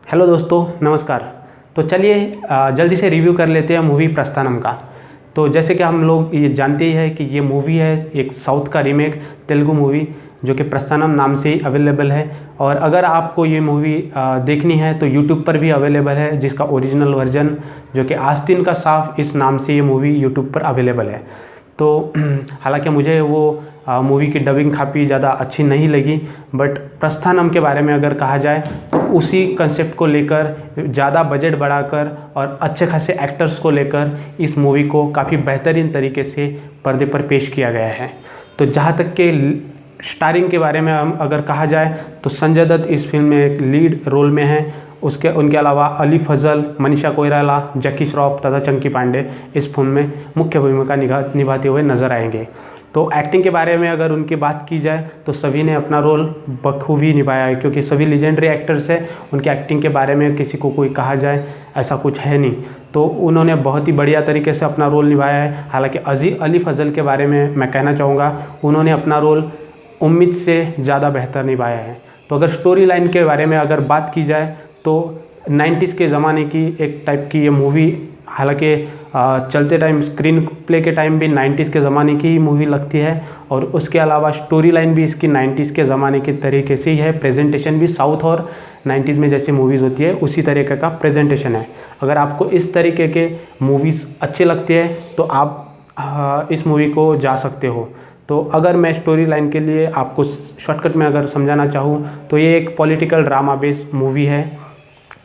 Hello दोस्तों, नमस्कार। तो चलिए जल्दी से रिव्यू कर लेते हैं मूवी प्रस्थानम का। तो जैसे कि हम लोग ये जानते ही है कि ये मूवी है एक साउथ का रीमेक तेलुगु मूवी जो कि प्रस्थानम नाम से ही अवेलेबल है। और अगर आपको ये मूवी देखनी है तो यूट्यूब पर भी अवेलेबल है, जिसका ओरिजिनल वर्जन जो कि आस्तीन का साफ इस नाम से ये मूवी यूट्यूब पर अवेलेबल है। तो हालांकि मुझे वो मूवी की डबिंग काफ़ी ज़्यादा अच्छी नहीं लगी, बट प्रस्थानम के बारे में अगर कहा जाए तो उसी कंसेप्ट को लेकर ज़्यादा बजट बढ़ाकर और अच्छे खासे एक्टर्स को लेकर इस मूवी को काफ़ी बेहतरीन तरीके से पर्दे पर पेश किया गया है। तो जहाँ तक के स्टारिंग के बारे में अगर कहा जाए तो संजय दत्त इस फिल्म में एक लीड रोल में है। उनके अलावा अली फजल, मनीषा कोइराला, जैकी श्रॉफ तथा चंकी पांडे इस फिल्म में मुख्य भूमिका निभाते हुए नजर आएंगे। तो एक्टिंग के बारे में अगर उनकी बात की जाए तो सभी ने अपना रोल बखूबी निभाया है, क्योंकि सभी लीजेंडरी एक्टर्स हैं। उनके एक्टिंग के बारे में किसी को कोई कहा जाए ऐसा कुछ है नहीं, तो उन्होंने बहुत ही बढ़िया तरीके से अपना रोल निभाया है। हालांकि अली फजल के बारे में मैं कहना चाहूँगा, उन्होंने अपना रोल उम्मीद से ज़्यादा बेहतर निभाया है। तो अगर स्टोरी लाइन के बारे में अगर बात की जाए तो 90s के ज़माने की एक टाइप की ये मूवी, हालांकि चलते टाइम स्क्रीन प्ले के टाइम भी 90s के ज़माने की ही मूवी लगती है, और उसके अलावा स्टोरी लाइन भी इसकी 90s के ज़माने के तरीके से ही है। प्रेजेंटेशन भी साउथ और 90s में जैसी मूवीज़ होती है उसी तरीके का प्रेजेंटेशन है। अगर आपको इस तरीके के मूवीज़ अच्छे लगते हैं तो आप इस मूवी को जा सकते हो। तो अगर मैं स्टोरी लाइन के लिए आपको शॉर्टकट में अगर समझाना चाहूँ तो ये एक पॉलिटिकल ड्रामा बेस्ड मूवी है,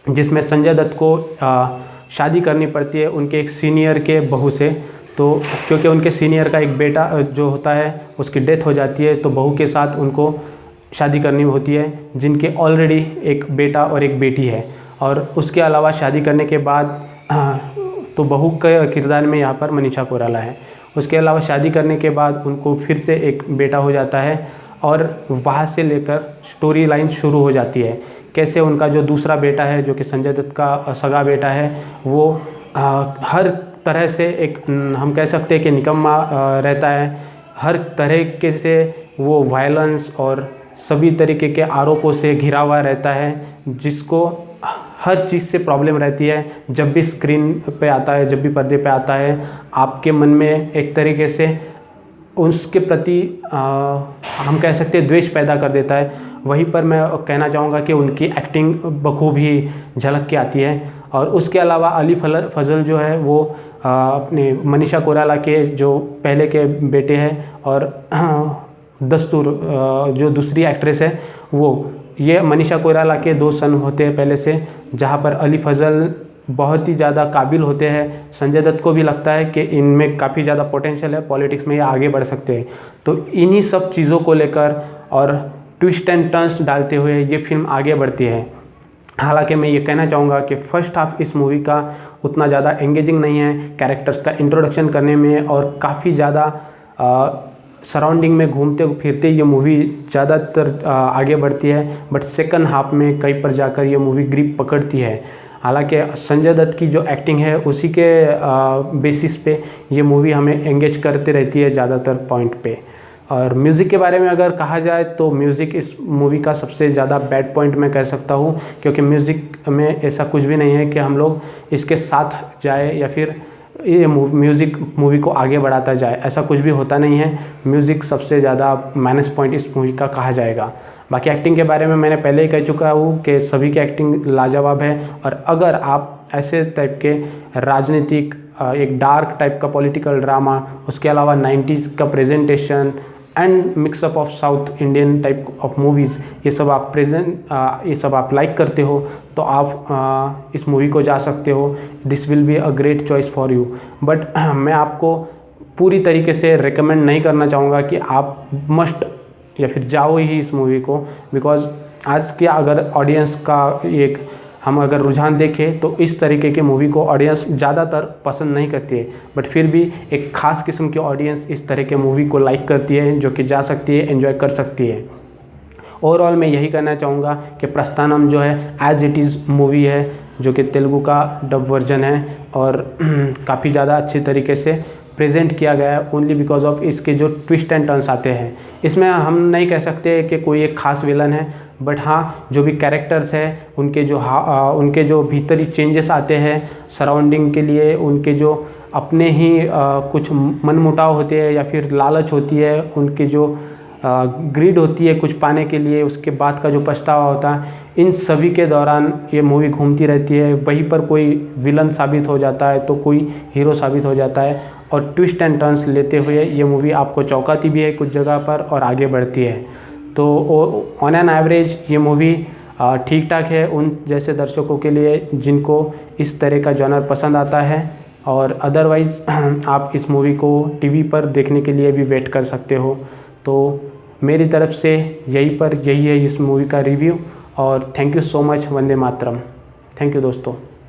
जिसमें संजय दत्त को शादी करनी पड़ती है उनके एक सीनियर के बहू से। तो क्योंकि उनके सीनियर का एक बेटा जो होता है उसकी डेथ हो जाती है, तो बहू के साथ उनको शादी करनी होती है, जिनके ऑलरेडी एक बेटा और एक बेटी है। और उसके अलावा शादी करने के बाद तो बहू के किरदार में यहाँ पर मनीषा कोइराला है। उसके अलावा शादी करने के बाद उनको फिर से एक बेटा हो जाता है, और वहाँ से लेकर स्टोरी लाइन शुरू हो जाती है। कैसे उनका जो दूसरा बेटा है जो कि संजय दत्त का सगा बेटा है, वो हर तरह से एक हम कह सकते हैं कि निकम्मा रहता है। हर तरीके से वो वायलेंस और सभी तरीके के आरोपों से घिरा हुआ रहता है, जिसको हर चीज़ से प्रॉब्लम रहती है। जब भी स्क्रीन पे आता है, जब भी पर्दे पे आता है, आपके मन में एक तरीके से उसके प्रति हम कह सकते हैं द्वेष पैदा कर देता है। वहीं पर मैं कहना चाहूँगा कि उनकी एक्टिंग बखूबी झलक के आती है। और उसके अलावा अली फजल जो है वो अपने मनीषा कोइराला के जो पहले के बेटे हैं, और दस्तूर जो दूसरी एक्ट्रेस है वो, ये मनीषा कोइराला के 2 सन होते हैं पहले से, जहाँ पर अली फजल बहुत ही ज़्यादा काबिल होते हैं। संजय दत्त को भी लगता है कि इनमें काफ़ी ज़्यादा पोटेंशियल है, पॉलिटिक्स में ये आगे बढ़ सकते हैं। तो इन्हीं सब चीज़ों को लेकर और ट्विस्ट एंड टर्न्स डालते हुए ये फिल्म आगे बढ़ती है। हालांकि मैं ये कहना चाहूँगा कि फर्स्ट हाफ इस मूवी का उतना ज़्यादा एंगेजिंग नहीं है कैरेक्टर्स का इंट्रोडक्शन करने में, और काफ़ी ज़्यादा सराउंडिंग में घूमते फिरते ये मूवी ज़्यादातर आगे बढ़ती है। बट सेकंड हाफ में कहीं पर जाकर ये मूवी ग्रिप पकड़ती है। हालांकि संजय दत्त की जो एक्टिंग है उसी के बेसिस पे ये मूवी हमें एंगेज करते रहती है ज़्यादातर पॉइंट पे। और म्यूज़िक के बारे में अगर कहा जाए तो म्यूज़िक इस मूवी का सबसे ज़्यादा बैड पॉइंट मैं कह सकता हूँ, क्योंकि म्यूज़िक में ऐसा कुछ भी नहीं है कि हम लोग इसके साथ जाए या फिर ये म्यूज़िक मूवी को आगे बढ़ाता जाए, ऐसा कुछ भी होता नहीं है। म्यूज़िक सबसे ज़्यादा माइनस पॉइंट इस मूवी का कहा जाएगा। बाकी एक्टिंग के बारे में मैंने पहले ही कह चुका हूँ कि सभी की एक्टिंग लाजवाब है। और अगर आप ऐसे टाइप के राजनीतिक एक डार्क टाइप का पॉलिटिकल ड्रामा, उसके अलावा 90s का presentation and mixup of South Indian type of movies, ये सब आप लाइक करते हो तो आप इस मूवी को जा सकते हो। This will be a great choice for you. But मैं आपको पूरी तरीके से रिकमेंड नहीं करना चाहूँगा कि आप मस्ट या फिर जाओ ही इस मूवी को, बिकॉज आज के अगर ऑडियंस का एक हम अगर रुझान देखें तो इस तरीके की मूवी को ऑडियंस ज़्यादातर पसंद नहीं करती है। बट फिर भी एक ख़ास किस्म की ऑडियंस इस तरह के मूवी को लाइक करती है, जो कि जा सकती है, एंजॉय कर सकती है। ओवरऑल मैं यही कहना चाहूँगा कि प्रस्थानम जो है एज इट इज़ मूवी है, जो कि तेलुगु का डब वर्जन है, और काफ़ी ज़्यादा अच्छे तरीके से प्रेजेंट किया गया है ओनली बिकॉज ऑफ इसके जो ट्विस्ट एंड टर्न्स आते हैं। इसमें हम नहीं कह सकते कि कोई एक ख़ास विलन है, बट हाँ जो भी कैरेक्टर्स है उनके जो भीतरी चेंजेस आते हैं सराउंडिंग के लिए, उनके जो अपने ही कुछ मनमुटाव होते हैं या फिर लालच होती है, उनकी जो ग्रीड होती है कुछ पाने के लिए, उसके बाद का जो पछतावा होता है, इन सभी के दौरान ये मूवी घूमती रहती है। वहीं पर कोई विलन साबित हो जाता है तो कोई हीरो साबित हो जाता है, और ट्विस्ट एंड टर्न्स लेते हुए ये मूवी आपको चौंकाती भी है कुछ जगह पर और आगे बढ़ती है। तो ऑन एन एवरेज ये मूवी ठीक ठाक है उन जैसे दर्शकों के लिए जिनको इस तरह का जॉनर पसंद आता है, और अदरवाइज़ आप इस मूवी को टीवी पर देखने के लिए भी वेट कर सकते हो। तो मेरी तरफ से यही है इस मूवी का रिव्यू, और thank you so much. Vande Mataram. Thank you दोस्तों।